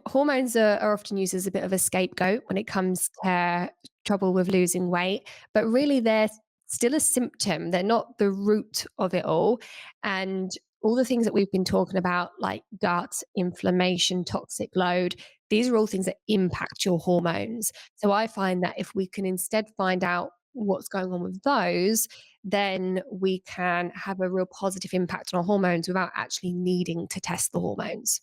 hormones are often used as a bit of a scapegoat when it comes to trouble with losing weight, but really they're still a symptom. They're not the root of it all. And all the things that we've been talking about, like gut, inflammation, toxic load, these are all things that impact your hormones. So I find that if we can instead find out what's going on with those, then we can have a real positive impact on our hormones without actually needing to test the hormones.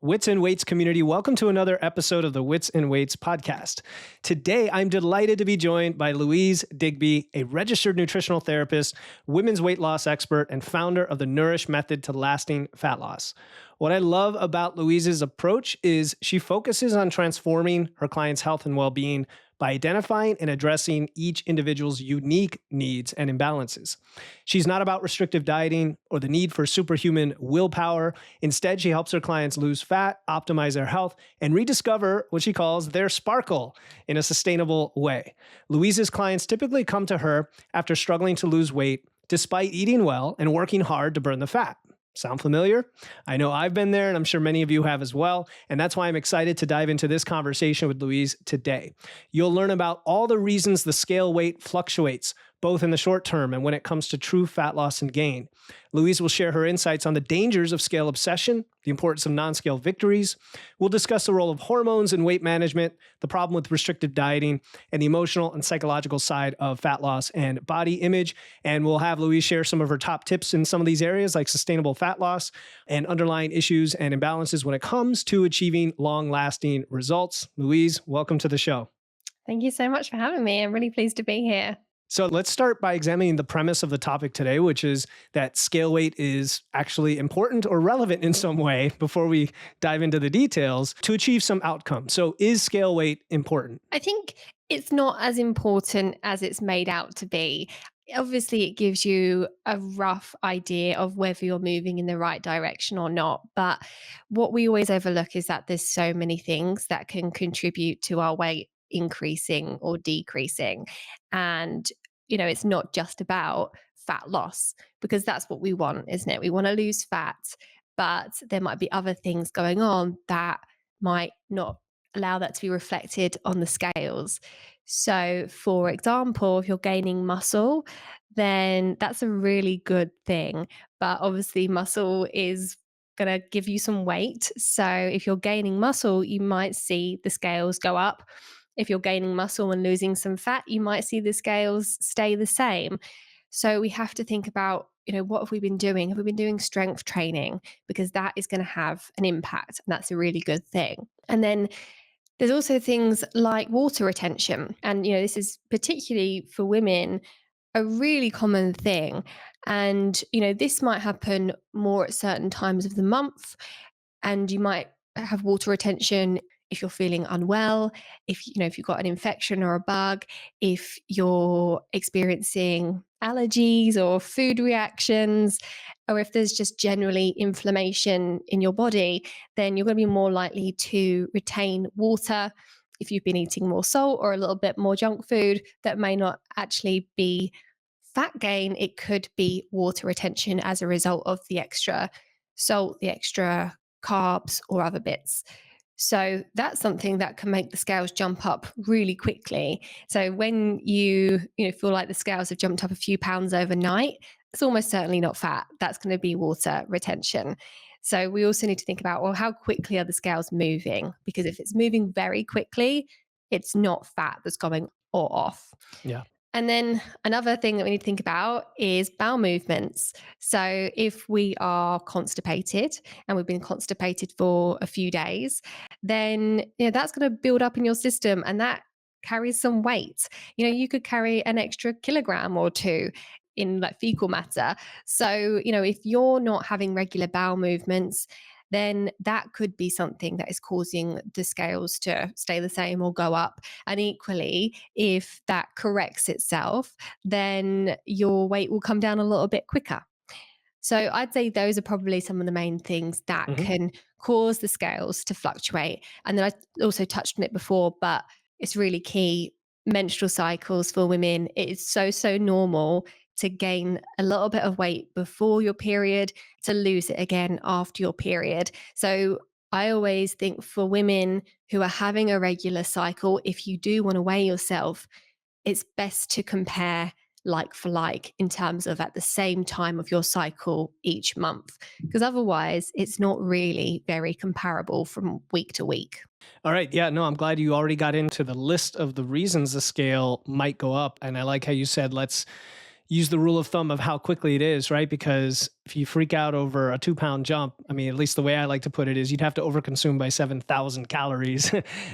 Wits and Weights community, welcome to another episode of the Wits and Weights podcast. Today, I'm delighted to be joined by Louise Digby, a registered nutritional therapist, women's weight loss expert, and founder of the Nourish Method to lasting fat loss. What I love about Louise's approach is she focuses on transforming her clients' health and well-being by identifying and addressing each individual's unique needs and imbalances. She's not about restrictive dieting or the need for superhuman willpower. Instead, she helps her clients lose fat, optimize their health, and rediscover what she calls their sparkle in a sustainable way. Louise's clients typically come to her after struggling to lose weight despite eating well and working hard to burn the fat. Sound familiar? I know I've been there, and I'm sure many of you have as well. And that's why I'm excited to dive into this conversation with Louise today. You'll learn about all the reasons the scale weight fluctuates, both in the short term and when it comes to true fat loss and gain. Louise will share her insights on the dangers of scale obsession, the importance of non-scale victories. We'll discuss the role of hormones in weight management, the problem with restrictive dieting, and the emotional and psychological side of fat loss and body image. And we'll have Louise share some of her top tips in some of these areas, like sustainable fat loss and underlying issues and imbalances when it comes to achieving long-lasting results. Louise, welcome to the show. Thank you so much for having me. I'm really pleased to be here. So let's start by examining the premise of the topic today, which is that scale weight is actually important or relevant in some way before we dive into the details to achieve some outcome. So is scale weight important? I think it's not as important as it's made out to be. Obviously, it gives you a rough idea of whether you're moving in the right direction or not. But what we always overlook is that there's so many things that can contribute to our weight increasing or decreasing. And, it's not just about fat loss, because that's what we want, isn't it? We want to lose fat, but there might be other things going on that might not allow that to be reflected on the scales. So, for example, if you're gaining muscle, then that's a really good thing. But obviously, muscle is going to give you some weight. So, if you're gaining muscle, you might see the scales go up. If you're gaining muscle and losing some fat, you might see the scales stay the same. So, we have to think about, what have we been doing? Have we been doing strength training? Because that is going to have an impact, and that's a really good thing. And then there's also things like water retention. And, this is particularly for women a really common thing. And, this might happen more at certain times of the month. And you might have water retention if you're feeling unwell, if you've got an infection or a bug, if you're experiencing allergies or food reactions, or if there's just generally inflammation in your body, then you're going to be more likely to retain water. If you've been eating more salt or a little bit more junk food, that may not actually be fat gain. It could be water retention as a result of the extra salt, the extra carbs, or other bits. So that's something that can make the scales jump up really quickly. So when you feel like the scales have jumped up a few pounds overnight, it's almost certainly not fat. That's going to be water retention. So we also need to think about, well, how quickly are the scales moving? Because if it's moving very quickly, it's not fat that's going or off. Yeah. And then another thing that we need to think about is bowel movements. So if we are constipated and we've been constipated for a few days, then that's going to build up in your system, and that carries some weight. You could carry an extra kilogram or two in like fecal matter. So, if you're not having regular bowel movements, then that could be something that is causing the scales to stay the same or go up. And equally, if that corrects itself, then your weight will come down a little bit quicker. So I'd say those are probably some of the main things that can cause the scales to fluctuate. And then I also touched on it before, but it's really key. Menstrual cycles for women, it is so normal to gain a little bit of weight before your period to lose it again after your period. So I always think for women who are having a regular cycle, if you do want to weigh yourself, it's best to compare like for like in terms of at the same time of your cycle each month, because otherwise it's not really very comparable from week to week. All right. Yeah. No, I'm glad you already got into the list of the reasons the scale might go up. And I like how you said, let's use the rule of thumb of how quickly it is, right? Because if you freak out over a 2 pound jump, I mean, at least the way I like to put it is you'd have to overconsume by 7,000 calories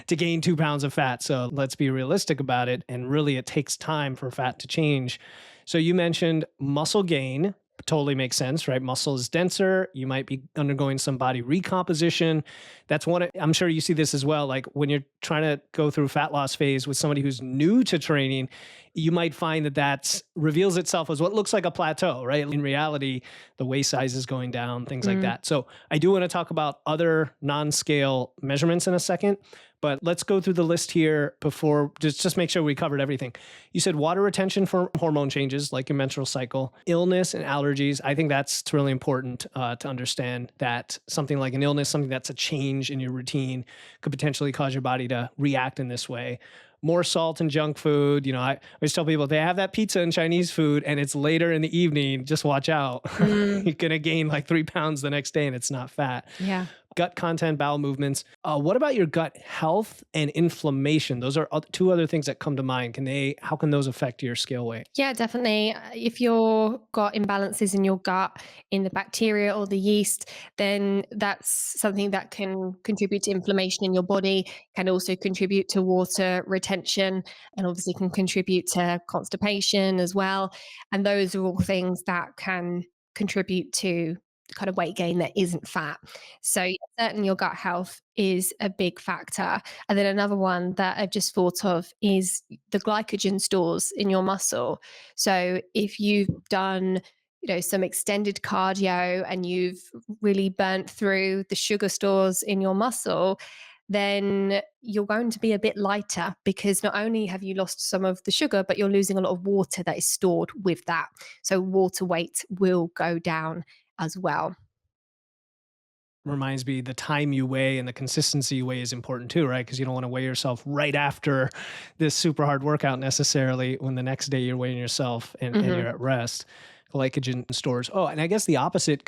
to gain 2 pounds of fat. So let's be realistic about it. And really, it takes time for fat to change. So you mentioned muscle gain. Totally makes sense, right? Muscle is denser. You might be undergoing some body recomposition. That's one. I'm sure you see this as well. Like when you're trying to go through fat loss phase with somebody who's new to training, you might find that that reveals itself as what looks like a plateau, right? In reality, the waist size is going down, things like Mm. that. So I do want to talk about other non-scale measurements in a second, but let's go through the list here before just make sure we covered everything. You said water retention for hormone changes like your menstrual cycle, illness and allergies. I think that's really important to understand that something like an illness, something that's a change in your routine, could potentially cause your body to react in this way. More salt and junk food. I always tell people, they have that pizza and Chinese food and it's later in the evening, just watch out. Mm. You're going to gain like 3 pounds the next day and it's not fat. Yeah. Gut content, bowel movements. What about your gut health and inflammation? Those are two other things that come to mind. How can those affect your scale weight? Yeah, definitely. If you've got imbalances in your gut, in the bacteria or the yeast, then that's something that can contribute to inflammation in your body, can also contribute to water retention, and obviously can contribute to constipation as well. And those are all things that can contribute to kind of weight gain that isn't fat. So, yeah, certainly your gut health is a big factor. And then another one that I've just thought of is the glycogen stores in your muscle. So if you've done, some extended cardio and you've really burnt through the sugar stores in your muscle, then you're going to be a bit lighter because not only have you lost some of the sugar, but you're losing a lot of water that is stored with that. So water weight will go down as well. Reminds me, the time you weigh and the consistency you weigh is important too, right? Because you don't want to weigh yourself right after this super hard workout necessarily, when the next day you're weighing yourself and you're Hmm. at rest. Glycogen stores. Oh, and I guess the opposite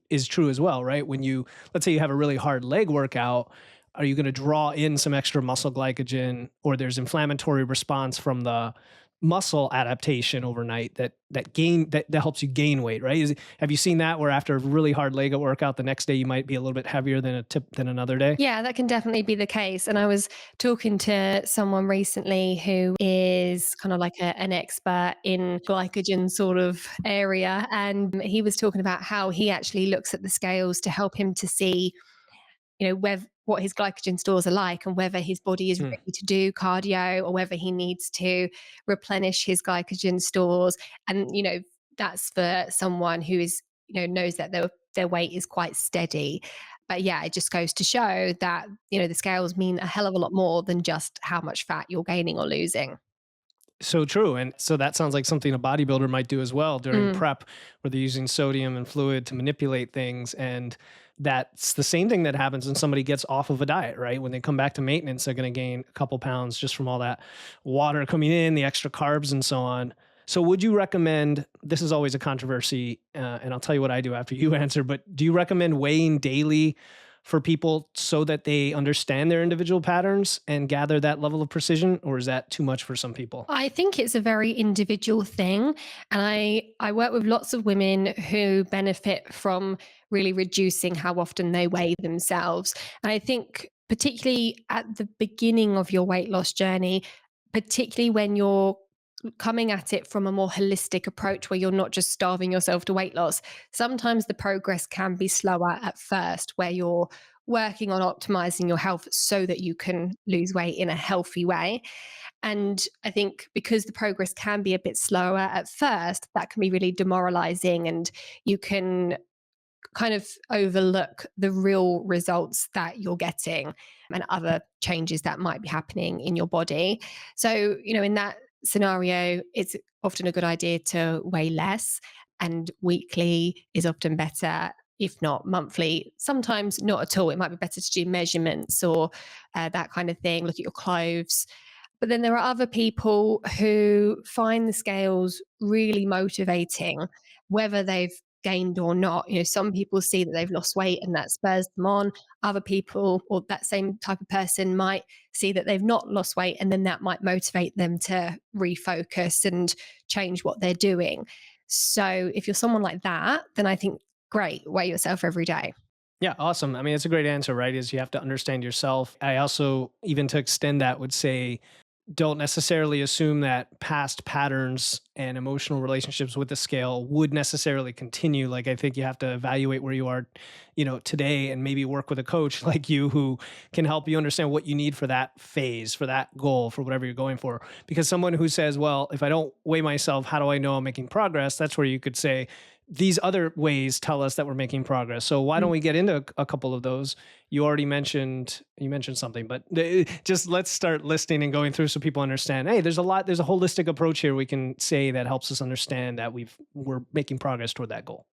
is true as well, right? Let's say you have a really hard leg workout, are you going to draw in some extra muscle glycogen, or there's inflammatory response from the muscle adaptation overnight that helps you gain weight, right? Have you seen that, where after a really hard leg workout, the next day you might be a little bit heavier than another day? Yeah, that can definitely be the case. And I was talking to someone recently who is kind of like an expert in glycogen sort of area. And he was talking about how he actually looks at the scales to help him to see, what his glycogen stores are like and whether his body is Hmm. ready to do cardio or whether he needs to replenish his glycogen stores. And, that's for someone who is, knows that their weight is quite steady. But yeah, it just goes to show that, the scales mean a hell of a lot more than just how much fat you're gaining or losing. So true. And so that sounds like something a bodybuilder might do as well during Mm. prep, where they're using sodium and fluid to manipulate things. And that's the same thing that happens when somebody gets off of a diet, right? When they come back to maintenance, they're going to gain a couple pounds just from all that water coming in, the extra carbs, and so on. So, would you recommend? This is always a controversy, and I'll tell you what I do after you answer. But do you recommend weighing daily for people so that they understand their individual patterns and gather that level of precision, or is that too much for some people? I think it's a very individual thing. And I work with lots of women who benefit from really reducing how often they weigh themselves. And I think, particularly at the beginning of your weight loss journey, particularly when you're coming at it from a more holistic approach where you're not just starving yourself to weight loss, sometimes the progress can be slower at first, where you're working on optimizing your health so that you can lose weight in a healthy way. And I think because the progress can be a bit slower at first, that can be really demoralizing, and you can kind of overlook the real results that you're getting and other changes that might be happening in your body. So, in that scenario, it's often a good idea to weigh less, and weekly is often better. If not monthly, sometimes not at all. It might be better to do measurements or that kind of thing. Look at your clothes. But then there are other people who find the scales really motivating, whether they've gained or not. Some people see that they've lost weight and that spurs them on. Other people, or that same type of person, might see that they've not lost weight, and then that might motivate them to refocus and change what they're doing. So if you're someone like that, then I think great, weigh yourself every day. Yeah, awesome. I mean, it's a great answer, right? Is you have to understand yourself. I also, even to extend that, would say don't necessarily assume that past patterns and emotional relationships with the scale would necessarily continue. Like I think you have to evaluate where you are, today, and maybe work with a coach like you who can help you understand what you need for that phase, for that goal, for whatever you're going for. Because someone who says, well, if I don't weigh myself, how do I know I'm making progress? That's where you could say these other ways tell us that we're making progress. So why don't we get into a couple of those? You mentioned something, but just let's start listing and going through so people understand. Hey, there's a holistic approach here we can say that helps us understand that we're making progress toward that goal.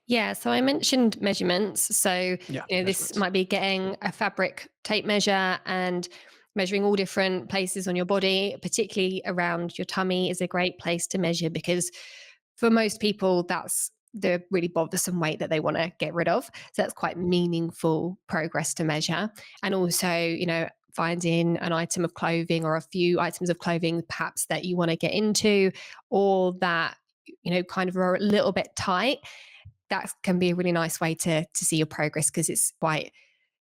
Yeah, so I mentioned measurements. So, Yeah, this measurements. might be getting a fabric tape measure and measuring all different places on your body, particularly around your tummy is a great place to measure because for most people, that's the really bothersome weight that they want to get rid of. So that's quite meaningful progress to measure. And also, finding an item of clothing or a few items of clothing perhaps that you want to get into or that, kind of are a little bit tight, that can be a really nice way to see your progress because it's quite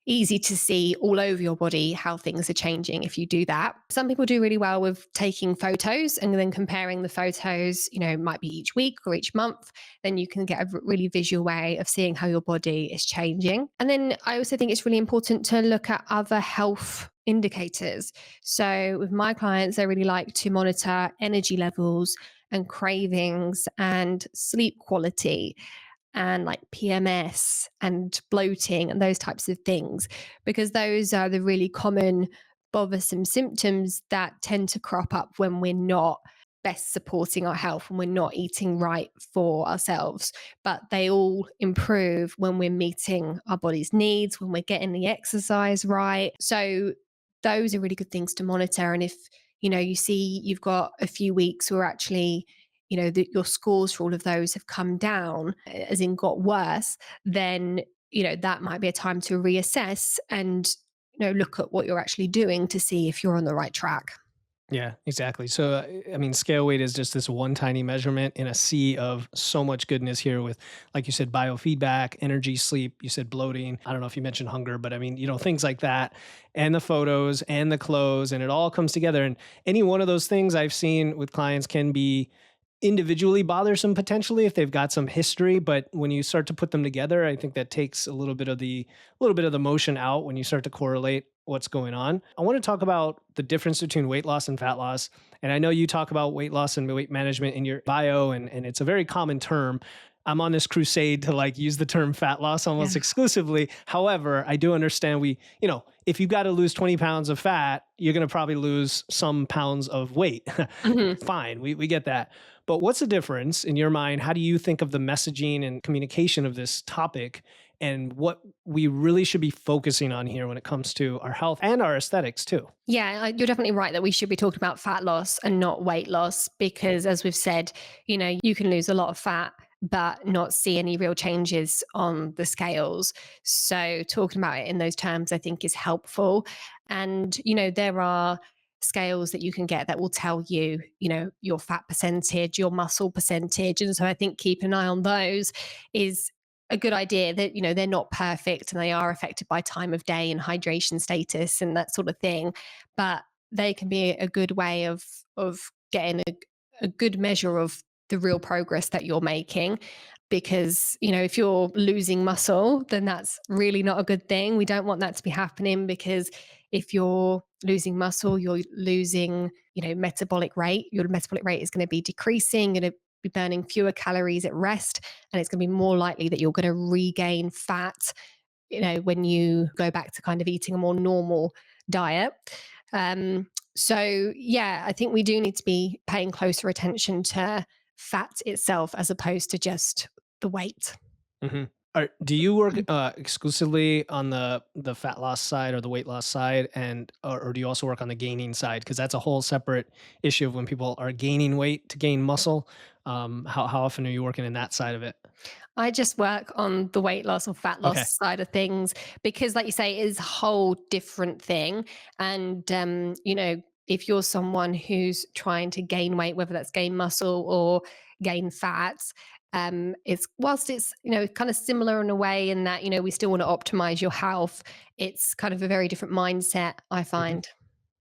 easy to see all over your body how things are changing if you do that. Some people do really well with taking photos and then comparing the photos, might be each week or each month. Then you can get a really visual way of seeing how your body is changing. And then I also think it's really important to look at other health indicators. So with my clients, I really like to monitor energy levels and cravings and sleep quality and like PMS and bloating and those types of things, because those are the really common bothersome symptoms that tend to crop up when we're not best supporting our health, when we're not eating right for ourselves. But they all improve when we're meeting our body's needs, when we're getting the exercise right. So those are really good things to monitor. And if you see you've got a few weeks where actually that your scores for all of those have come down, as in got worse, then that might be a time to reassess and look at what you're actually doing to see if you're on the right track. Yeah, exactly. So, I mean, scale weight is just this one tiny measurement in a sea of so much goodness here with, like you said, biofeedback, energy, sleep. You said bloating. I don't know if you mentioned hunger, but I mean, things like that, and the photos and the clothes, and it all comes together. And any one of those things I've seen with clients can be individually bothersome potentially if they've got some history, but when you start to put them together, I think that takes a little bit of the motion out when you start to correlate what's going on. I want to talk about the difference between weight loss and fat loss. And I know you talk about weight loss and weight management in your bio, and it's a very common term. I'm on this crusade to like use the term fat loss Yeah. almost exclusively. However, I do understand if you've got to lose 20 pounds of fat, you're going to probably lose some pounds of weight. Mhm. Fine, we get that. But what's the difference in your mind? How do you think of the messaging and communication of this topic and what we really should be focusing on here when it comes to our health and our aesthetics too? Yeah, you're definitely right that we should be talking about fat loss and not weight loss because, as we've said, you can lose a lot of fat but not see any real changes on the scales. So, talking about it in those terms, I think, is helpful. And, there are scales that you can get that will tell you, your fat percentage, your muscle percentage. And so, I think keep an eye on those is a good idea that they're not perfect and they are affected by time of day and hydration status and that sort of thing, but they can be a good way of getting a good measure of the real progress that you're making, because if you're losing muscle, then that's really not a good thing. We don't want that to be happening, because if you're losing muscle, you're losing metabolic rate. Your metabolic rate is going to be decreasing, going to be burning fewer calories at rest, and it's going to be more likely that you're going to regain fat when you go back to kind of eating a more normal diet. So, yeah, I think we do need to be paying closer attention to fat itself as opposed to just the weight. Mhm. Do you work exclusively on the fat loss side or the weight loss side, and or do you also work on the gaining side? Because that's a whole separate issue of when people are gaining weight to gain muscle. How often are you working in that side of it? I just work on the weight loss or fat Okay. loss side of things because, like you say, it is a whole different thing. And, if you're someone who's trying to gain weight, whether that's gain muscle or gain fat, it's whilst it's, kind of similar in a way in that, we still want to optimize your health, it's kind of a very different mindset, I Mhm. find.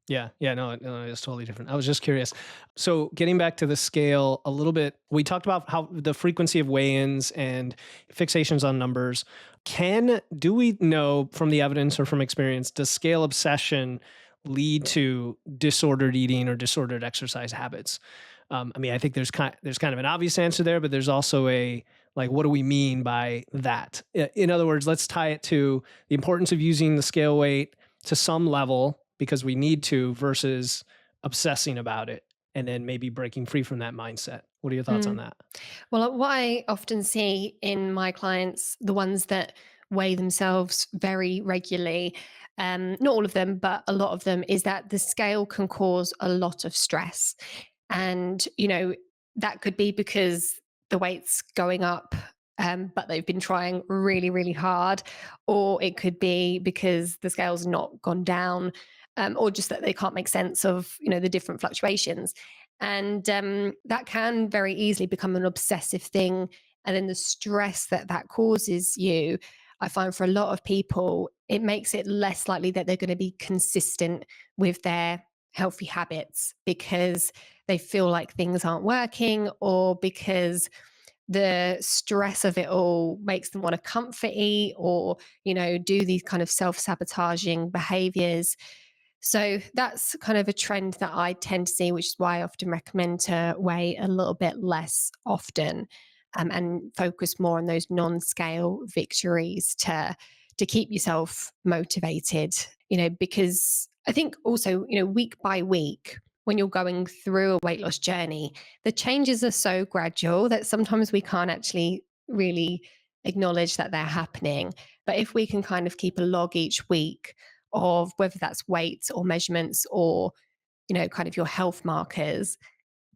Yeah, yeah, no, no, it's totally different. I was just curious. So, getting back to the scale a little bit, we talked about how the frequency of weigh-ins and fixations on numbers. Do we know from the evidence or from experience, does scale obsession lead to disordered eating or disordered exercise habits? I mean, I think there's kind of an obvious answer there, but there's also a like, what do we mean by that? In other words, let's tie it to the importance of using the scale weight to some level because we need to versus obsessing about it and then maybe breaking free from that mindset. What are your thoughts on Mm. that? Well, what I often see in my clients, the ones that weigh themselves very regularly, not all of them, but a lot of them, is that the scale can cause a lot of stress. And, that could be because the weight's going up, but they've been trying really, really hard. Or it could be because the scale's not gone down, or just that they can't make sense of, the different fluctuations. And that can very easily become an obsessive thing. And then the stress that that causes you, I find for a lot of people, it makes it less likely that they're going to be consistent with their healthy habits because they feel like things aren't working, or because the stress of it all makes them want to comfort eat, or, do these kind of self sabotaging behaviors. So that's kind of a trend that I tend to see, which is why I often recommend to weigh a little bit less often, and focus more on those non-scale victories to keep yourself motivated. Because I think also, week by week, when you're going through a weight loss journey, the changes are so gradual that sometimes we can't actually really acknowledge that they're happening. But if we can kind of keep a log each week of whether that's weights or measurements or, kind of your health markers,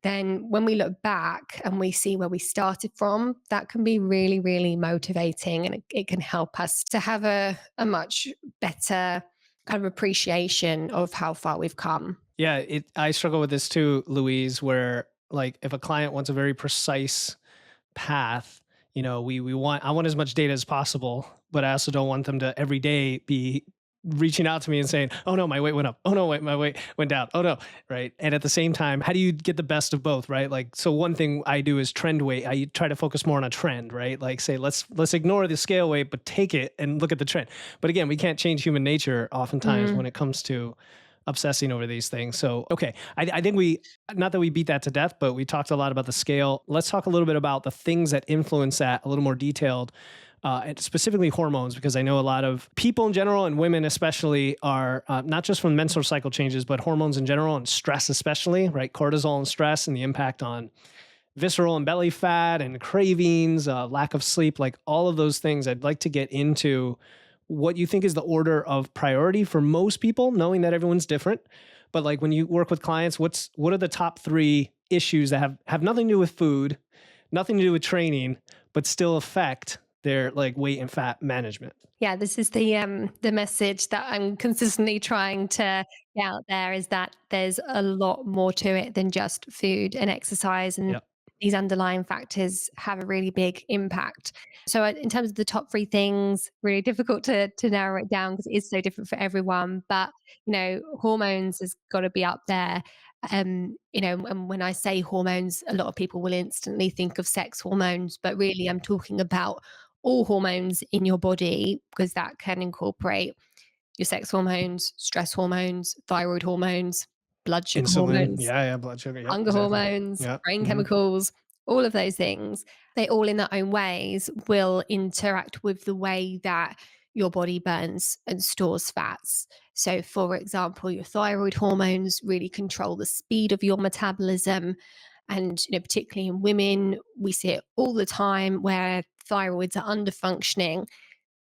then when we look back and we see where we started from, that can be really, really motivating, and it can help us to have a much better kind of appreciation of how far we've come. Yeah, I struggle with this too, Louise, where like if a client wants a very precise path, we want I want as much data as possible, but I also don't want them to every day be reaching out to me and saying, "Oh no, my weight went up. Oh no, wait, my weight went down. Oh no." Right? And at the same time, how do you get the best of both, right? Like so one thing I do is trend weight. I try to focus more on a trend, right? Like say let's ignore the scale weight but take it and look at the trend. But again, we can't change human nature oftentimes when Mm. it comes to obsessing over these things. So, okay, I think we, not that we beat that to death, but we talked a lot about the scale. Let's talk a little bit about the things that influence that a little more detailed, and specifically hormones, because I know a lot of people in general and women especially are not just from menstrual cycle changes, but hormones in general and stress especially, right? Cortisol and stress and the impact on visceral and belly fat and cravings, lack of sleep, like all of those things. I'd like to get into what you think is the order of priority for most people, knowing that everyone's different. But like when you work with clients, what are the top three issues that have nothing to do with food, nothing to do with training, but still affect their like weight and fat management? Yeah, this is the message that I'm consistently trying to get out there, is that there's a lot more to it than just food and exercise, and Yep. these underlying factors have a really big impact. So in terms of the top 3 things, really difficult to narrow it down because it is so different for everyone, but, hormones has gotta be up there. And when I say hormones, a lot of people will instantly think of sex hormones, but really I'm talking about all hormones in your body, because that can incorporate your sex hormones, stress hormones, thyroid hormones, blood sugar Insulin. hormones, Yeah. Yeah. Blood sugar. Yep. hunger Exactly. hormones, Yeah. brain Hmm. chemicals, all of those things. They all, in their own ways, will interact with the way that your body burns and stores fats. So, for example, your thyroid hormones really control the speed of your metabolism. And, particularly in women, we see it all the time where thyroids are under functioning.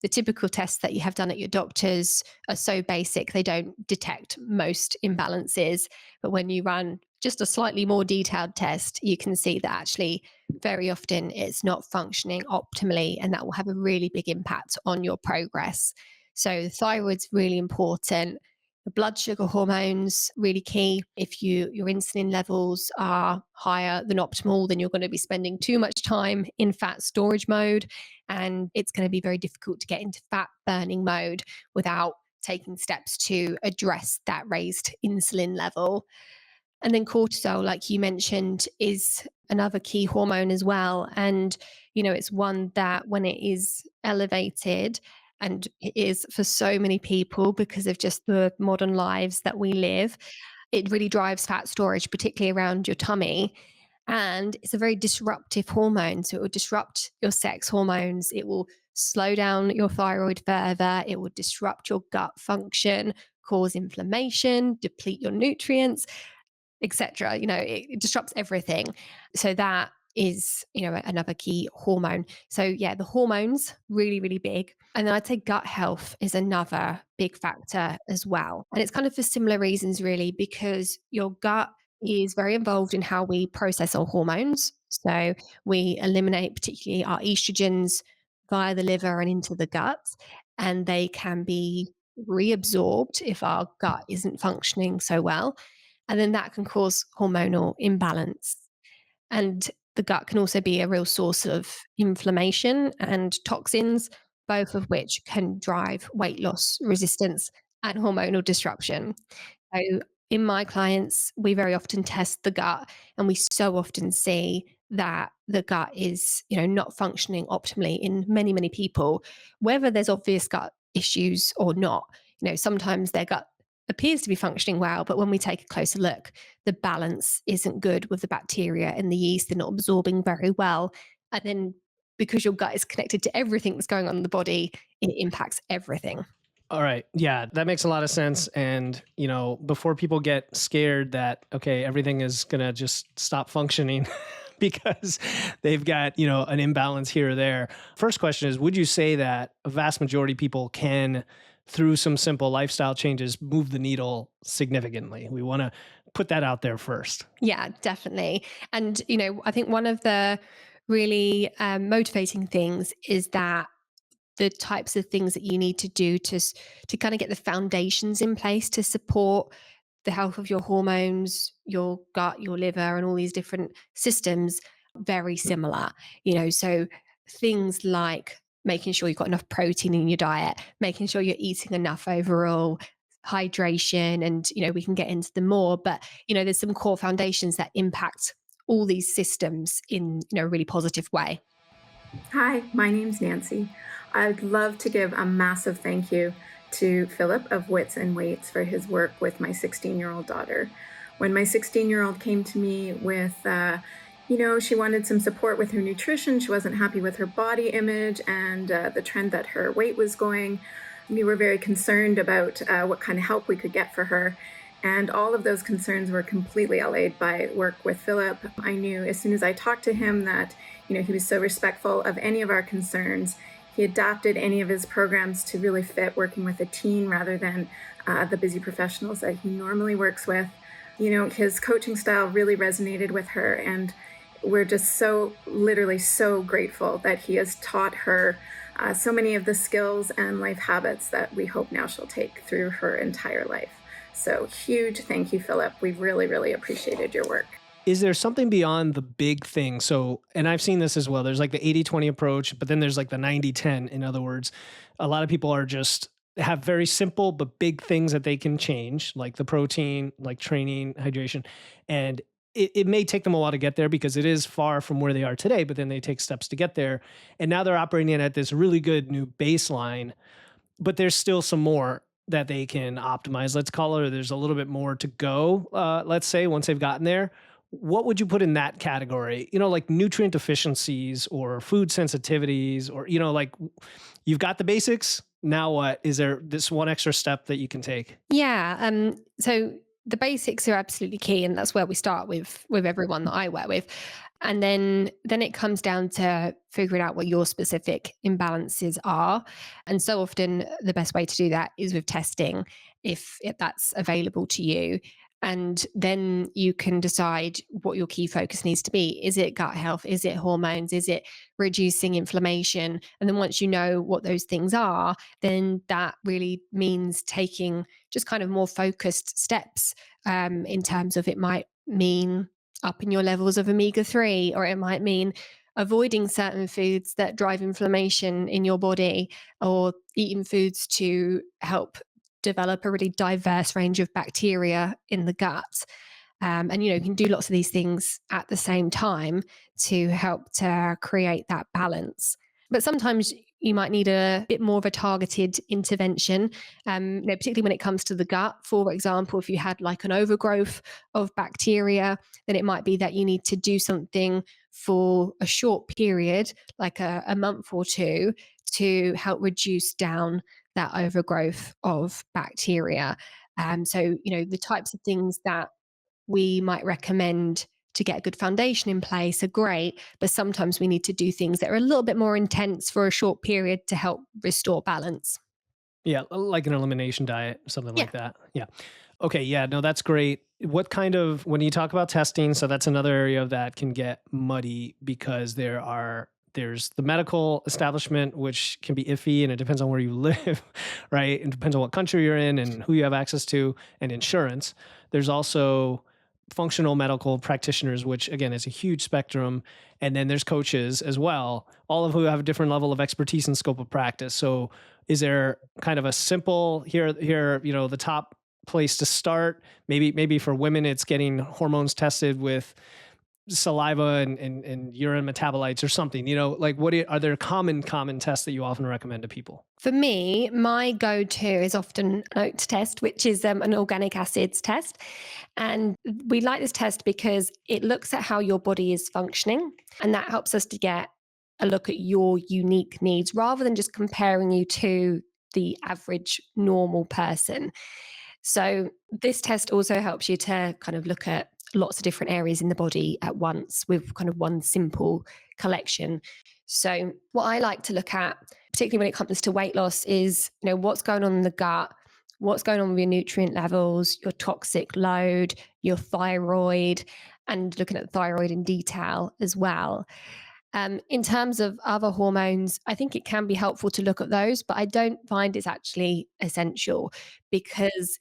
The typical tests that you have done at your doctors are so basic, they don't detect most imbalances. But when you run just a slightly more detailed test, you can see that actually very often it's not functioning optimally, and that will have a really big impact on your progress. So, the thyroid's really important. The blood sugar hormones really key. If your insulin levels are higher than optimal, then you're going to be spending too much time in fat storage mode, and it's going to be very difficult to get into fat burning mode without taking steps to address that raised insulin level. And then cortisol, like you mentioned, is another key hormone as well. And, it's one that when it is elevated, and it is for so many people because of just the modern lives that we live, it really drives fat storage, particularly around your tummy. And it's a very disruptive hormone. So it will disrupt your sex hormones. It will slow down your thyroid further. It will disrupt your gut function, cause inflammation, deplete your nutrients, etc. It disrupts everything. So that is, another key hormone. So yeah, the hormones really, really big. And then I'd say gut health is another big factor as well. And it's kind of for similar reasons, really, because your gut is very involved in how we process our hormones. So we eliminate particularly our estrogens via the liver and into the gut, and they can be reabsorbed if our gut isn't functioning so well. And then that can cause hormonal imbalance. And the gut can also be a real source of inflammation and toxins, both of which can drive weight loss, resistance, and hormonal disruption. So, in my clients, we very often test the gut, and we so often see that the gut is, not functioning optimally in many, many people, whether there's obvious gut issues or not. Sometimes their gut appears to be functioning well, but when we take a closer look, the balance isn't good with the bacteria and the yeast. They're not absorbing very well. And then because your gut is connected to everything that's going on in the body, it impacts everything. All right. Yeah, that makes a lot of sense. And, before people get scared that, okay, everything is going to just stop functioning because they've got, an imbalance here or there. First question is, would you say that a vast majority of people can, through some simple lifestyle changes, move the needle significantly? We want to put that out there first. Yeah, definitely. And, I think one of the really motivating things is that the types of things that you need to do to kind of get the foundations in place to support the health of your hormones, your gut, your liver, and all these different systems very similar. So things like making sure you've got enough protein in your diet, making sure you're eating enough overall, hydration, and we can get into them more. But there's some core foundations that impact all these systems in a really positive way. Hi, my name's Nancy. I'd love to give a massive thank you to Philip of Wits and Weights for his work with my 16-year-old daughter. When my 16-year-old came to me with, she wanted some support with her nutrition, she wasn't happy with her body image and the trend that her weight was going, we were very concerned about what kind of help we could get for her. And all of those concerns were completely allayed by work with Philip. I knew as soon as I talked to him that, he was so respectful of any of our concerns. He adapted any of his programs to really fit working with a teen rather than the busy professionals that he normally works with. His coaching style really resonated with her, and we're just literally so grateful that he has taught her so many of the skills and life habits that we hope now she'll take through her entire life. So huge thank you, Philip. We've really, really appreciated your work. Is there something beyond the big thing? So, and I've seen this as well. There's like the 80-20 approach, but then there's like the 90-10. In other words, a lot of people are just have very simple but big things that they can change, like the protein, like training, hydration. And it may take them a while to get there because it is far from where they are today, but then they take steps to get there. And now they're operating at this really good new baseline, but there's still some more that they can optimize. Let's call it, or there's a little bit more to go, let's say, once they've gotten there. What would you put in that category? Like nutrient deficiencies or food sensitivities, or, like you've got the basics, Now what? Is there this one extra step that you can take? Yeah. So the basics are absolutely key, and that's where we start with everyone that I work with. And then it comes down to figuring out what your specific imbalances are. And so often the best way to do that is with testing, if that's available to you. And then you can decide what your key focus needs to be. Is it gut health? Is it hormones? Is it reducing inflammation? And then once you know what those things are, then that really means taking just kind of more focused steps, in terms of, it might mean upping your levels of omega 3, or it might mean avoiding certain foods that drive inflammation in your body, or eating foods to help develop a really diverse range of bacteria in the gut. And you can do lots of these things at the same time to help to create that balance. But sometimes you might need a bit more of a targeted intervention, particularly when it comes to the gut. For example, if you had like an overgrowth of bacteria, then it might be that you need to do something for a short period, like a month or two, to help reduce down that overgrowth of bacteria. The types of things that we might recommend to get a good foundation in place are great, but sometimes we need to do things that are a little bit more intense for a short period to help restore balance. Yeah, like an elimination diet, something Yeah. like that. Yeah. Okay, yeah, no, that's great. What kind of when you talk about testing, so that's another area of that can get muddy because there's the medical establishment which can be iffy and it depends on where you live, right? It depends on what country you're in and who you have access to and insurance. There's also functional medical practitioners, which again is a huge spectrum. And then there's coaches as well, all of who have a different level of expertise and scope of practice. So is there kind of a simple here, the top place to start? Maybe for women, it's getting hormones tested with saliva and urine metabolites or something, like are there common tests that you often recommend to people? For me, my go to is often an oats test, which is an organic acids test. And we like this test because it looks at how your body is functioning. And that helps us to get a look at your unique needs rather than just comparing you to the average normal person. So, this test also helps you to kind of look at lots of different areas in the body at once with kind of one simple collection. So, what I like to look at, particularly when it comes to weight loss, is what's going on in the gut, what's going on with your nutrient levels, your toxic load, your thyroid, and looking at the thyroid in detail as well. In terms of other hormones, I think it can be helpful to look at those, but I don't find it's actually essential because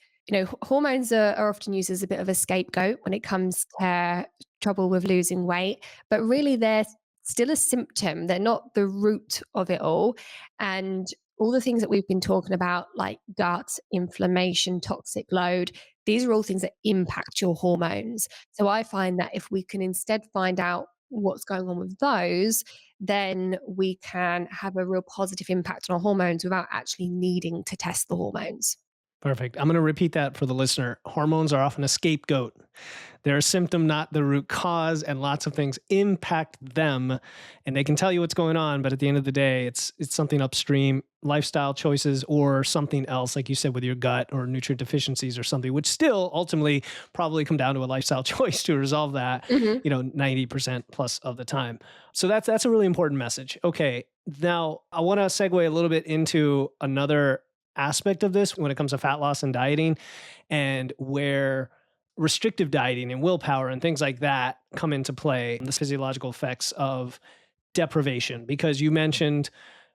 hormones are often used as a bit of a scapegoat when it comes to trouble with losing weight, but really they're still a symptom. They're not the root of it all. And all the things that we've been talking about, like gut, inflammation, toxic load, these are all things that impact your hormones. So I find that if we can instead find out what's going on with those, then we can have a real positive impact on our hormones without actually needing to test the hormones. Perfect. I'm going to repeat that for the listener. Hormones are often a scapegoat. They're a symptom, not the root cause, and lots of things impact them. And they can tell you what's going on, but at the end of the day, it's something upstream, lifestyle choices, or something else, like you said, with your gut or nutrient deficiencies or something, which still ultimately probably come down to a lifestyle choice to resolve that, Mhm. 90% plus of the time. So that's a really important message. Okay. Now I want to segue a little bit into another aspect of this when it comes to fat loss and dieting, and where restrictive dieting and willpower and things like that come into play, the physiological effects of deprivation, because you mentioned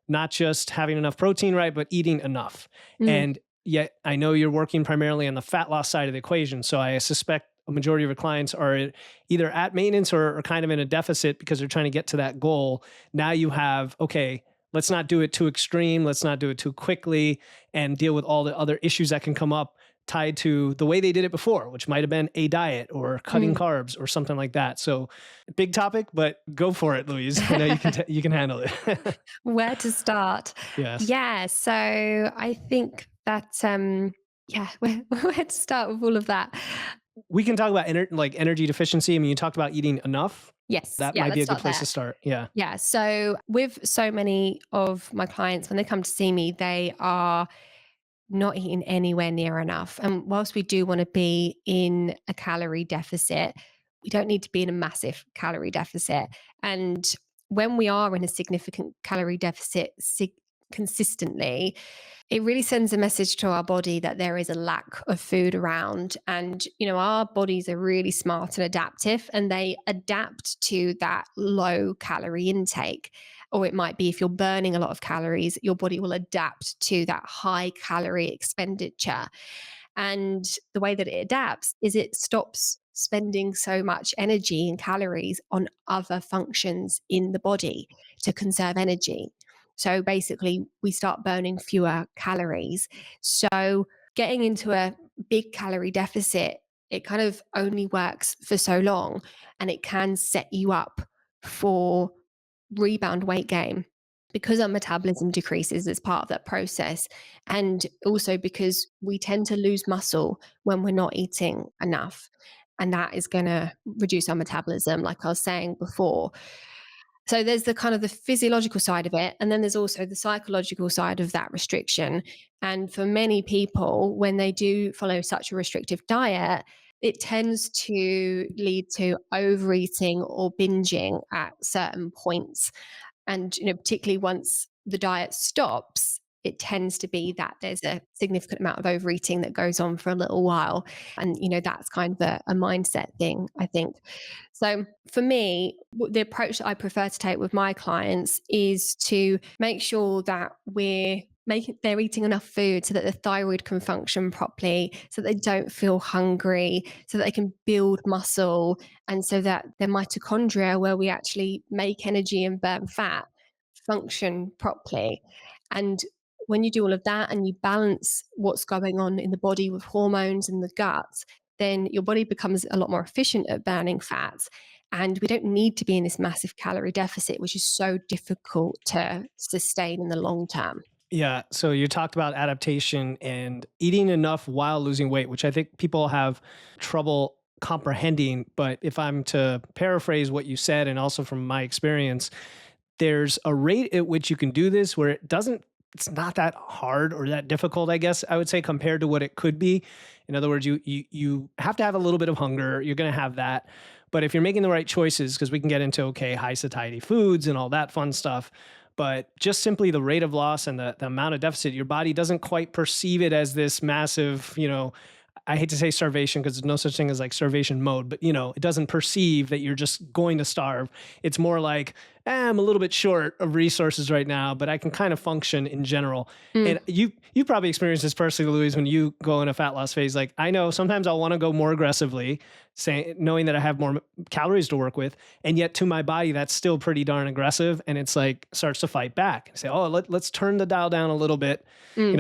not just having enough protein, right, but eating enough. Mm. And yet I know you're working primarily on the fat loss side of the equation. So I suspect a majority of your clients are either at maintenance or kind of in a deficit because they're trying to get to that goal. Now you have, okay, let's not do it too extreme. Let's not do it too quickly and deal with all the other issues that can come up tied to the way they did it before, which might have been a diet or cutting Mm. carbs or something like that. So big topic, but go for it, Louise. I know you can handle it. Where to start? Yes. Yeah, so I think that where to start with all of that? We can talk about energy deficiency. I mean, you talked about eating enough. Yes. That Yeah, might be let's a good start place there. to start. Yeah. Yeah. So with so many of my clients, when they come to see me, they are not eating anywhere near enough. And whilst we do want to be in a calorie deficit, we don't need to be in a massive calorie deficit. And when we are in a significant calorie deficit consistently, it really sends a message to our body that there is a lack of food around. And, our bodies are really smart and adaptive, and they adapt to that low calorie intake. Or it might be if you're burning a lot of calories, your body will adapt to that high calorie expenditure. And the way that it adapts is it stops spending so much energy and calories on other functions in the body to conserve energy. So basically, we start burning fewer calories. So getting into a big calorie deficit, it kind of only works for so long, and it can set you up for rebound weight gain because our metabolism decreases as part of that process. And also because we tend to lose muscle when we're not eating enough. And that is going to reduce our metabolism, like I was saying before. So there's the kind of the physiological side of it. And then there's also the psychological side of that restriction. And for many people, when they do follow such a restrictive diet, it tends to lead to overeating or binging at certain points. And, particularly once the diet stops, it tends to be that there's a significant amount of overeating that goes on for a little while. And, that's kind of a mindset thing, I think. So for me, the approach that I prefer to take with my clients is to make sure that they're eating enough food so that the thyroid can function properly, so that they don't feel hungry, so that they can build muscle, and so that their mitochondria, where we actually make energy and burn fat, function properly. And when you do all of that and you balance what's going on in the body with hormones in the gut, then your body becomes a lot more efficient at burning fats. And we don't need to be in this massive calorie deficit, which is so difficult to sustain in the long term. Yeah. So you talked about adaptation and eating enough while losing weight, which I think people have trouble comprehending. But if I'm to paraphrase what you said, and also from my experience, there's a rate at which you can do this where it's not that hard or that difficult, I guess I would say, compared to what it could be. In other words, you have to have a little bit of hunger. You're going to have that. But if you're making the right choices, because we can get into, okay, high satiety foods and all that fun stuff, but just simply the rate of loss and the amount of deficit, your body doesn't quite perceive it as this massive, I hate to say starvation because there's no such thing as like starvation mode, but it doesn't perceive that you're just going to starve. It's more like, I'm a little bit short of resources right now, but I can kind of function in general. And you probably experienced this personally, Louise, when you go in a fat loss phase. Like, I know sometimes I'll want to go more aggressively, knowing that I have more calories to work with, and yet to my body that's still pretty darn aggressive, and it's like starts to fight back and say, oh, let's turn the dial down a little bit.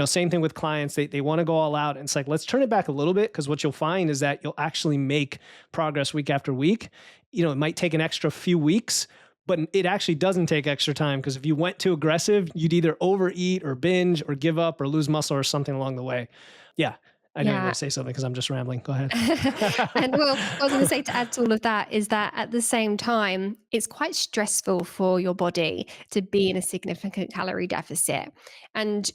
Same thing with clients. They want to go all out, and it's like, let's turn it back a little bit, because what you'll find is that you'll actually make progress week after week. It might take an extra few weeks, but it actually doesn't take extra time, because if you went too aggressive, you'd either overeat or binge or give up or lose muscle or something along the way. Yeah. I know you're going to say something because I'm just rambling. Go ahead. And well, I was going to say, to add to all of that, is that at the same time, it's quite stressful for your body to be in a significant calorie deficit. And,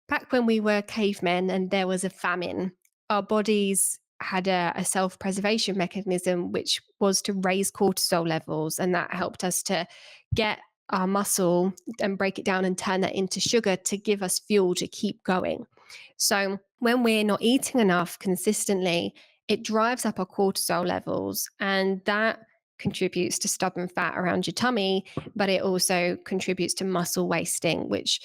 back when we were cavemen and there was a famine, our bodies had a self-preservation mechanism, which was to raise cortisol levels. And that helped us to get our muscle and break it down and turn that into sugar to give us fuel to keep going. So when we're not eating enough consistently, it drives up our cortisol levels, and that contributes to stubborn fat around your tummy, but it also contributes to muscle wasting, which,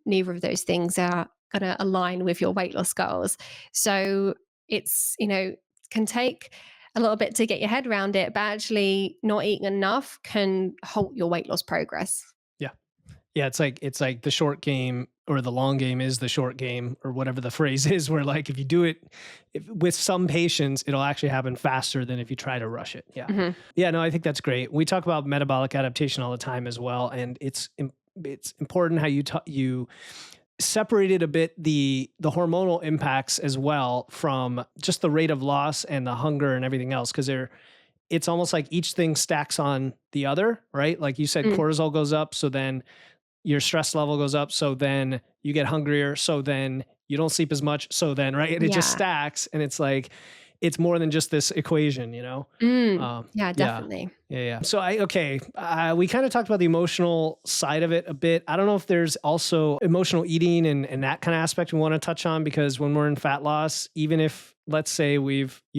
neither of those things are going to align with your weight loss goals. So it's, can take a little bit to get your head around it, but actually not eating enough can halt your weight loss progress. Yeah. Yeah, it's like the short game, or the long game is the short game, or whatever the phrase is, where like if you do it with some patience, it'll actually happen faster than if you try to rush it. Yeah. Mm-hmm. Yeah, no, I think that's great. We talk about metabolic adaptation all the time as well, and it's important how you separated a bit the hormonal impacts as well from just the rate of loss and the hunger and everything else, because it's almost like each thing stacks on the other, right? Like you said, Mm. cortisol goes up, so then your stress level goes up, so then you get hungrier, so then you don't sleep as much, so then, right? And it just Yeah. stacks, and it's like, it's more than just this equation, you know? Yeah, Yeah. definitely. Yeah. So we kind of talked about the emotional side of it a bit. I don't know if there's also emotional eating and that kind of aspect we want to touch on, because when we're in fat loss, even if, let's say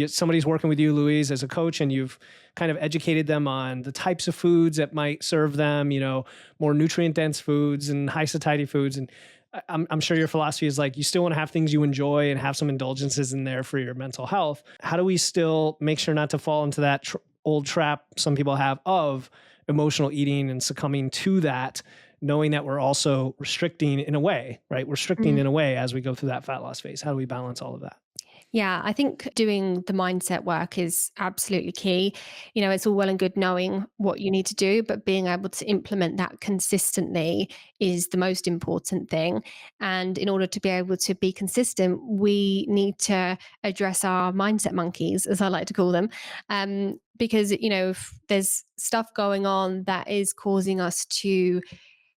somebody's working with you, Louise, as a coach, and you've kind of educated them on the types of foods that might serve them, more nutrient dense foods and high satiety foods. And I'm sure your philosophy is like, you still want to have things you enjoy and have some indulgences in there for your mental health. How do we still make sure not to fall into that old trap some people have of emotional eating and succumbing to that, knowing that we're also restricting in a way, right? Restricting in a way as we go through that fat loss phase. How do we balance all of that? Yeah, I think doing the mindset work is absolutely key. It's all well and good knowing what you need to do, but being able to implement that consistently is the most important thing. And in order to be able to be consistent, we need to address our mindset monkeys, as I like to call them. Because, if there's stuff going on that is causing us to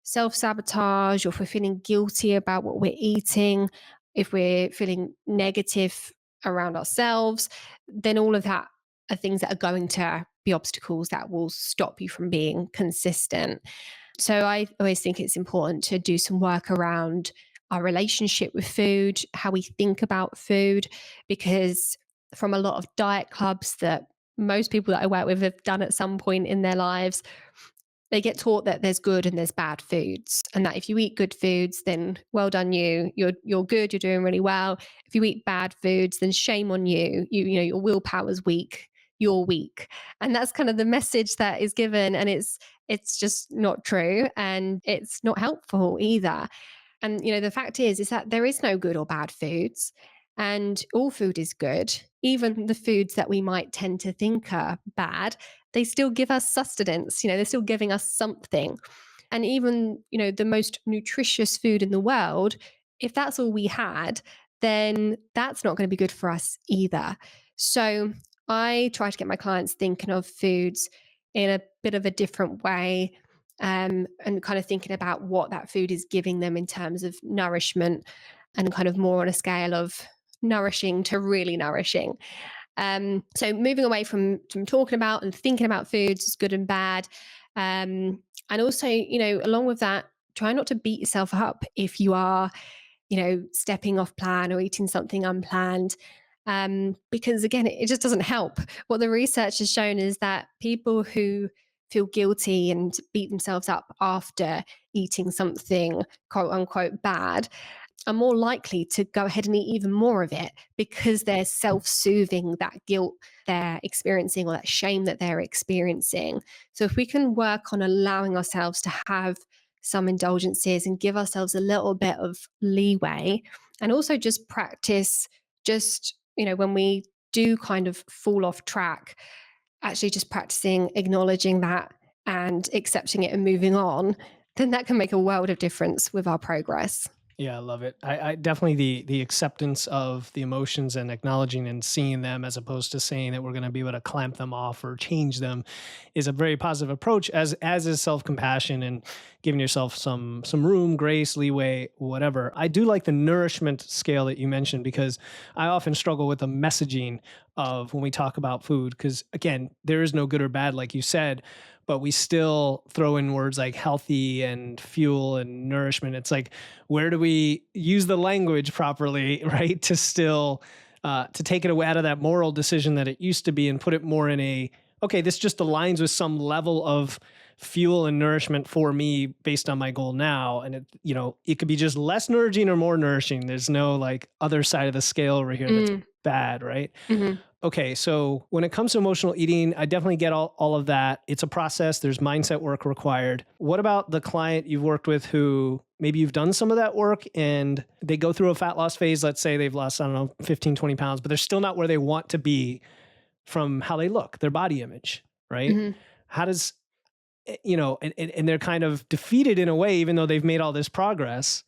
self sabotage, or if we're feeling guilty about what we're eating, if we're feeling negative around ourselves, then all of that are things that are going to be obstacles that will stop you from being consistent. So I always think it's important to do some work around our relationship with food, how we think about food, because from a lot of diet clubs that most people that I work with have done at some point in their lives, they get taught that there's good and there's bad foods, and that if you eat good foods, then well done you. You're good. You're doing really well. If you eat bad foods, then shame on you. Your willpower's weak. You're weak, and that's kind of the message that is given, and it's just not true, and it's not helpful either. And the fact is that there is no good or bad foods, and all food is good. Even the foods that we might tend to think are bad, they still give us sustenance. They're still giving us something. And even the most nutritious food in the world, if that's all we had, then that's not going to be good for us either. So I try to get my clients thinking of foods in a bit of a different way, and kind of thinking about what that food is giving them in terms of nourishment, and kind of more on a scale of nourishing to really nourishing. So moving away from talking about and thinking about foods is good and bad. And also, along with that, try not to beat yourself up if you are, stepping off plan or eating something unplanned. Because again, it just doesn't help. What the research has shown is that people who feel guilty and beat themselves up after eating something quote unquote bad are more likely to go ahead and eat even more of it, because they're self-soothing that guilt they're experiencing, or that shame that they're experiencing. So if we can work on allowing ourselves to have some indulgences and give ourselves a little bit of leeway, and also just practice, when we do kind of fall off track, actually just practicing acknowledging that and accepting it and moving on, then that can make a world of difference with our progress. Yeah, I love it. I definitely the acceptance of the emotions and acknowledging and seeing them, as opposed to saying that we're going to be able to clamp them off or change them, is a very positive approach, as is self-compassion and giving yourself some room, grace, leeway, whatever. I do like the nourishment scale that you mentioned, because I often struggle with the messaging of when we talk about food, because again, there is no good or bad, like you said, but we still throw in words like healthy and fuel and nourishment. It's like, where do we use the language properly, right? To still, to take it away out of that moral decision that it used to be, and put it more in okay, this just aligns with some level of fuel and nourishment for me based on my goal now. And it could be just less nourishing or more nourishing. There's no like other side of the scale over here that's bad, right? Mm-hmm. Okay, so when it comes to emotional eating, I definitely get all of that. It's a process. There's mindset work required. What about the client you've worked with who maybe you've done some of that work and they go through a fat loss phase? Let's say they've lost, 15, 20 pounds, but they're still not where they want to be from how they look, their body image, right? Mm-hmm. How does, and they're kind of defeated in a way, even though they've made all this progress.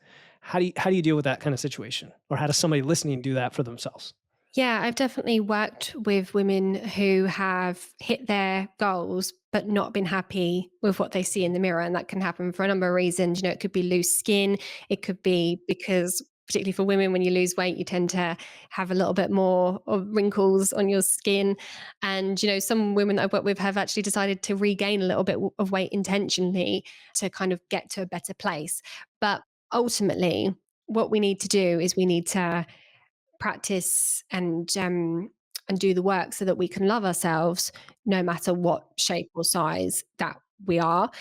How do you deal with that kind of situation? Or how does somebody listening do that for themselves? Yeah, I've definitely worked with women who have hit their goals, but not been happy with what they see in the mirror. And that can happen for a number of reasons. It could be loose skin. It could be because, particularly for women, when you lose weight, you tend to have a little bit more of wrinkles on your skin. And, some women that I've worked with have actually decided to regain a little bit of weight intentionally to kind of get to a better place. But ultimately, what we need to do is we need to practice and do the work so that we can love ourselves no matter what shape or size that we are.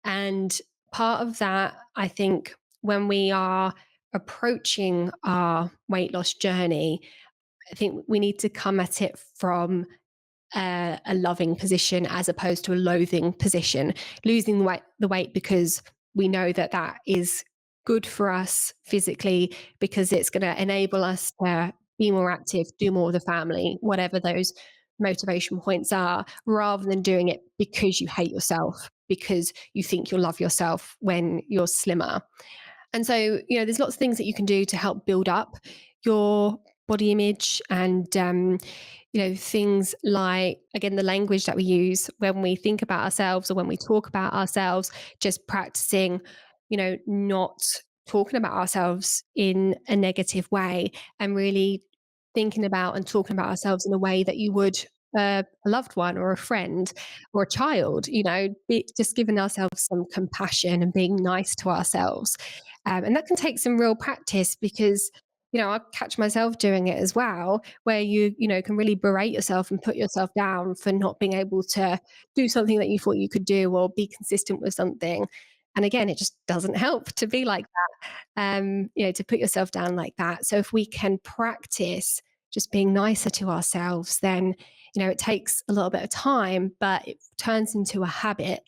And part of that, I think, when we are approaching our weight loss journey, I think we need to come at it from a loving position as opposed to a loathing position. Losing the weight because we know that that is good for us physically, because it's going to enable us to be more active, do more with the family, whatever those motivation points are, rather than doing it because you hate yourself, because you think you'll love yourself when you're slimmer. And so, there's lots of things that you can do to help build up your body image. And things like, again, the language that we use when we think about ourselves or when we talk about ourselves, just practicing, not talking about ourselves in a negative way, and really thinking about and talking about ourselves in a way that you would a loved one or a friend or a child, just giving ourselves some compassion and being nice to ourselves. And that can take some real practice, because I catch myself doing it as well, where you can really berate yourself and put yourself down for not being able to do something that you thought you could do or be consistent with something. And again, it just doesn't help to be like that, to put yourself down like that. So if we can practice just being nicer to ourselves, then, it takes a little bit of time, but it turns into a habit.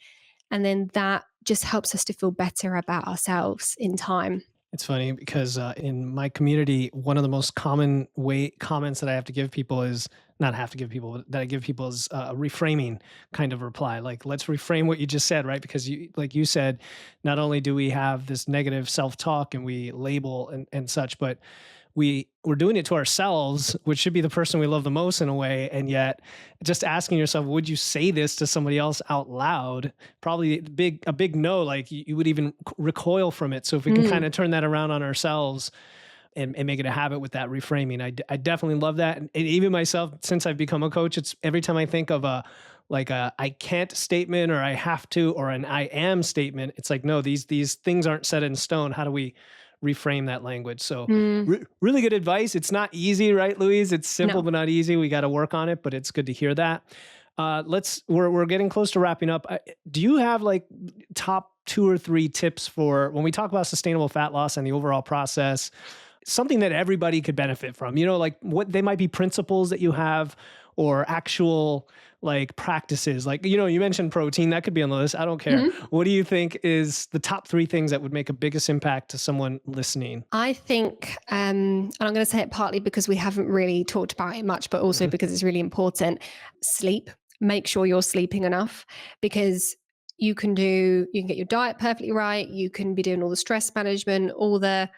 And then that just helps us to feel better about ourselves in time. It's funny because in my community, one of the most common way comments that I have to give people is not have to give people but that I give people is a reframing kind of reply. Like, let's reframe what you just said, right? Because like you said, not only do we have this negative self talk and we label and such, but we're doing it to ourselves, which should be the person we love the most in a way. And yet just asking yourself, would you say this to somebody else out loud? Probably a big no, like you would even recoil from it. So if we can kind Mm. of turn that around on ourselves and make it a habit with that reframing, I definitely love that. And even myself, since I've become a coach, it's every time I think of a I can't statement or I have to or an I am statement, it's like, no, these things aren't set in stone. How do we reframe that language? So Mm. really good advice. It's not easy, right, Louise? It's simple No. but not easy. We got to work on it, but it's good to hear that. We're getting close to wrapping up. Do you have like top 2 or 3 tips for when we talk about sustainable fat loss and the overall process? Something that everybody could benefit from, like what they might be principles that you have or actual like practices. Like, you mentioned protein, that could be on the list. I don't care. Mhm. What do you think is the top 3 things that would make a biggest impact to someone listening? I think, and I'm going to say it partly because we haven't really talked about it much, but also Mhm. because it's really important. Sleep. Make sure you're sleeping enough, because you can get your diet perfectly right. You can be doing all the stress management, all the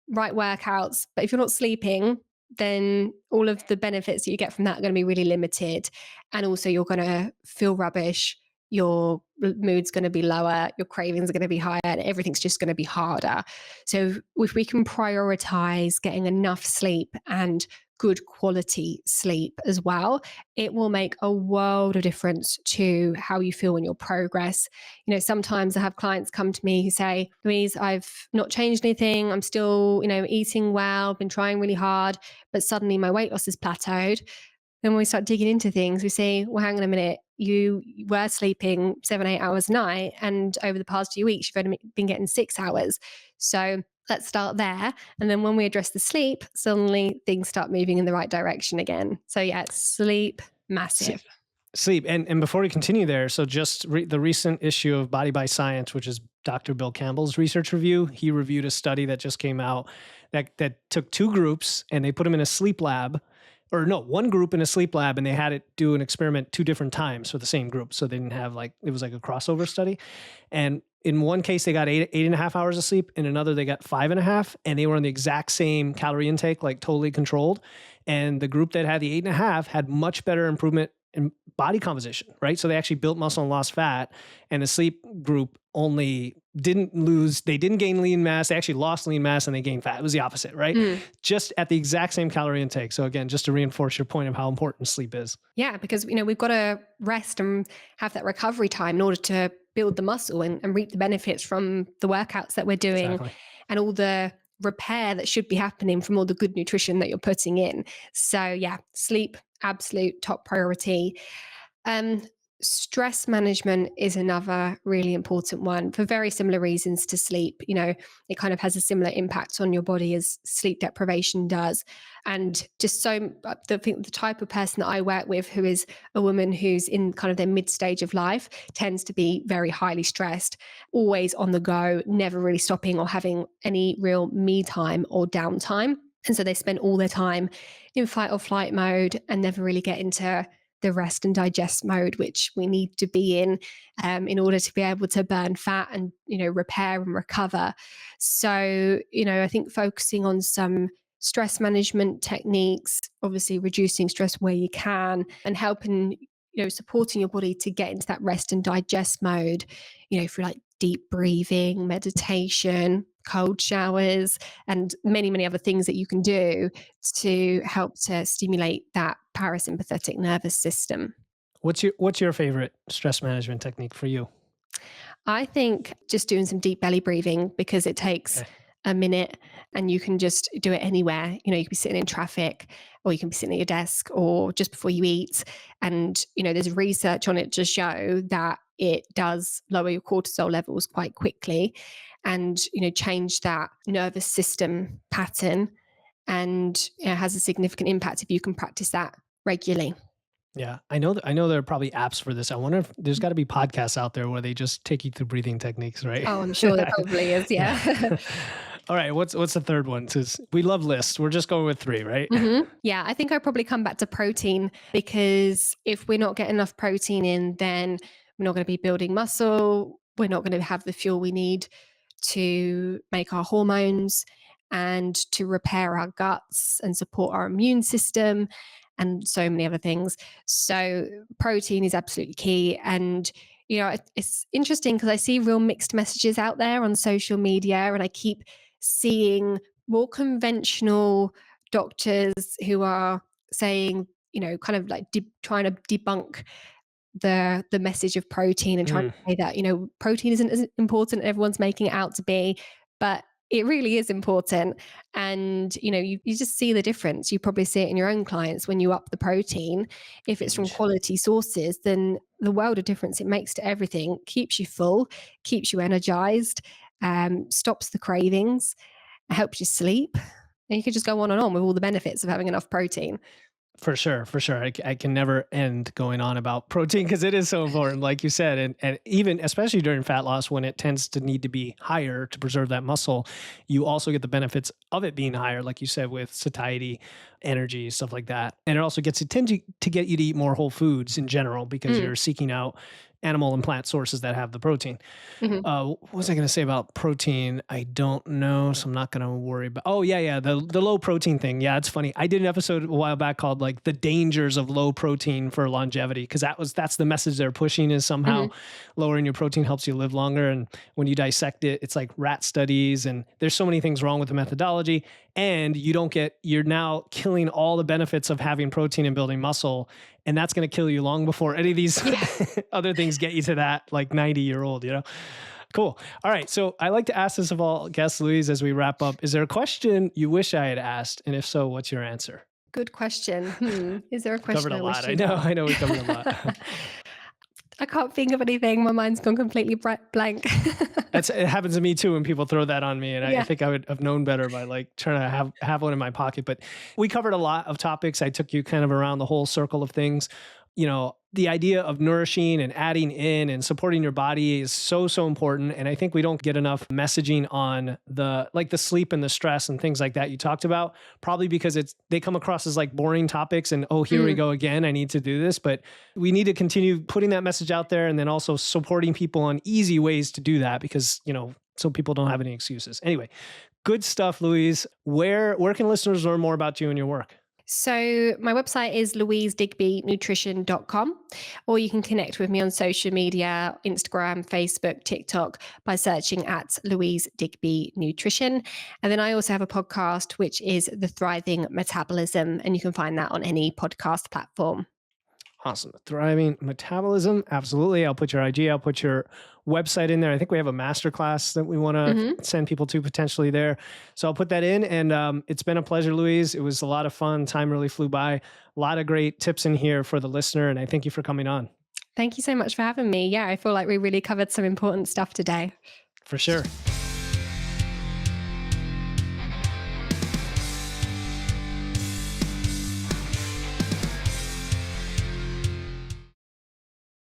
right workouts. But if you're not sleeping, then all of the benefits that you get from that are going to be really limited. And also, you're going to feel rubbish. Your mood's going to be lower. Your cravings are going to be higher, and everything's just going to be harder. So, if we can prioritize getting enough sleep and good quality sleep as well, it will make a world of difference to how you feel in your progress. Sometimes I have clients come to me who say, Louise, I've not changed anything. I'm still, eating well, been trying really hard, but suddenly my weight loss has plateaued. Then when we start digging into things, we say, well, hang on a minute, you were sleeping 7, 8 hours a night, and over the past few weeks, you've only been getting 6 hours. So let's start there. And then when we address the sleep, suddenly things start moving in the right direction again. So yeah, sleep, massive. Sleep. And before we continue there, so just the recent issue of Body by Science, which is Dr. Bill Campbell's research review, he reviewed a study that just came out that took 2 groups and they put them in a sleep lab or no, one group in a sleep lab, and they had it do an experiment 2 different times for the same group. So they didn't have like, it was like a crossover study. And in one case, they got 8.5 hours of sleep. In another, they got 5.5, and they were on the exact same calorie intake, like totally controlled. And the group that had the 8.5 had much better improvement in body composition, right? So they actually built muscle and lost fat. And the sleep group only they didn't gain lean mass. They actually lost lean mass and they gained fat. It was the opposite, right? Just at the exact same calorie intake. So again, just to reinforce your point of how important sleep is. Yeah, because we've got to rest and have that recovery time in order to build the muscle and reap the benefits from the workouts that we're doing and all the repair that should be happening from all the good nutrition that you're putting in. So yeah, sleep, absolute top priority. Stress management is another really important one for very similar reasons to sleep. It kind of has a similar impact on your body as sleep deprivation does. And just the type of person that I work with, who is a woman who's in kind of their mid stage of life, tends to be very highly stressed, always on the go, never really stopping or having any real me time or downtime. And so they spend all their time in fight or flight mode and never really get into the rest and digest mode, which we need to be in order to be able to burn fat and, repair and recover. So, I think focusing on some stress management techniques, obviously reducing stress where you can and helping, supporting your body to get into that rest and digest mode, through like deep breathing, meditation, cold showers, and many, many other things that you can do to help to stimulate that parasympathetic nervous system. What's your favorite stress management technique for you? I think just doing some deep belly breathing, because it takes a minute and you can just do it anywhere. You can be sitting in traffic, or you can be sitting at your desk, or just before you eat. And, there's research on it to show that it does lower your cortisol levels quite quickly and, change that nervous system pattern. And it has a significant impact if you can practice that regularly. Yeah, I know. I know there are probably apps for this. I wonder if there's got to be podcasts out there where they just take you through breathing techniques, right? Oh, I'm sure there probably is. Yeah. All right. What's the third one? Because we love lists. We're just going with 3, right? Yeah, I think I'd probably come back to protein, because if we're not getting enough protein in, then we're not going to be building muscle. We're not going to have the fuel we need to make our hormones and to repair our guts and support our immune system and so many other things. So protein is absolutely key. And, it's interesting because I see real mixed messages out there on social media, and I keep seeing more conventional doctors who are saying, kind of like trying to debunk the message of protein and trying to say that, protein isn't as important as everyone's making it out to be, but it really is important. And, you just see the difference. You probably see it in your own clients when you up the protein. If it's from quality sources, then the world of difference it makes to everything. Keeps you full, keeps you energized, stops the cravings, helps you sleep. And you could just go on and on with all the benefits of having enough protein. For sure, for sure. I can never end going on about protein because it is so important, like you said. And even, especially during fat loss, when it tends to need to be higher to preserve that muscle, you also get the benefits of it being higher, like you said, with satiety, energy, stuff like that. And it also tend to get you to eat more whole foods in general, because you're seeking out animal and plant sources that have the protein. What was I going to say about protein? I don't know, so I'm not going to worry about. Oh yeah, the low protein thing. Yeah, it's funny. I did an episode a while back called like the dangers of low protein for longevity, because that's the message they're pushing, is somehow lowering your protein helps you live longer. And when you dissect it, it's like rat studies, and there's so many things wrong with the methodology. And you're now killing all the benefits of having protein and building muscle. And that's going to kill you long before any of these other things get you to that like 90-year-old, Cool. All right. So I like to ask this of all guests, Louise, as we wrap up. Is there a question you wish I had asked? And if so, what's your answer? Good question. Is there a question? Covered a lot. I know we covered a lot. I can't think of anything. My mind's gone completely blank. It happens to me too when people throw that on me, and I think I would have known better by like trying to have one in my pocket. But we covered a lot of topics. I took you kind of around the whole circle of things. the idea of nourishing and adding in and supporting your body is so, so important. And I think we don't get enough messaging on the sleep and the stress and things like that you talked about, probably because they come across as like boring topics and, oh, here we go again, I need to do this. But we need to continue putting that message out there, and then also supporting people on easy ways to do that, because, so people don't have any excuses. Anyway, good stuff, Louise. Where can listeners learn more about you and your work? So my website is louisedigbynutrition.com, or you can connect with me on social media, Instagram, Facebook, TikTok, by searching at Louise Digby Nutrition. And then I also have a podcast, which is The Thriving Metabolism, and you can find that on any podcast platform. Awesome. Thriving Metabolism. Absolutely. I'll put your IG, I'll put your website in there. I think we have a masterclass that we want to send people to potentially there. So I'll put that in. And it's been a pleasure, Louise. It was a lot of fun. Time really flew by. A lot of great tips in here for the listener. And I thank you for coming on. Thank you so much for having me. Yeah, I feel like we really covered some important stuff today. For sure.